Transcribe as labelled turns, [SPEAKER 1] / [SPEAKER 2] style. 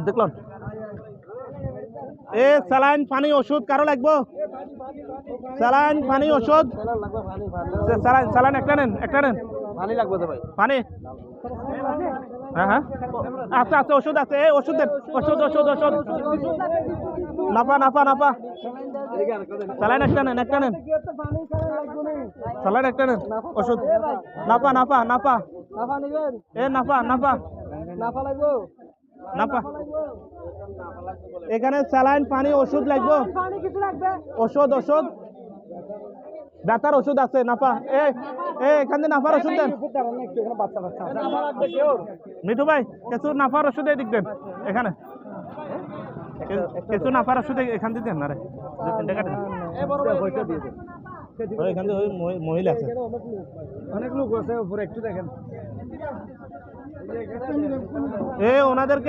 [SPEAKER 1] দেখলাম এ স্যালাইন পানি ওষুধ কারো লাগবো স্যালাইন পানি ওষুধ স্যালাইন স্যালাইন একটা নেন
[SPEAKER 2] পানি লাগবে তো ভাই।
[SPEAKER 1] পানি হ্যাঁ হ্যাঁ আচ্ছা আচ্ছা ওষুধ আছে এই ওষুধ দেন ওষুধ ওষুধ ওষুধ নাপা নাপা নাপা স্যালাইন একটা নেন স্যালাইন একটা নেন ওষুধ নাপা নাপা নাপা এ নাপা নাপা নাপা এখানে স্যালাইন পানি ওষুধ লাগবে ওষুধ ওষুধ ব্যথার ওষুধ আছে নাপা এ এখান থেকে নাফার ওষুধ দেন মিঠু ভাই কিছু নাফার ওষুধ দিক দেন এখানে কিছু নাফার ওষুধ এখান থেকে দেন না রে এখান থেকে ওই মহিলা আছে
[SPEAKER 2] অনেক লোক আছে উপরে একটু দেখেন
[SPEAKER 1] ওনাদেরকে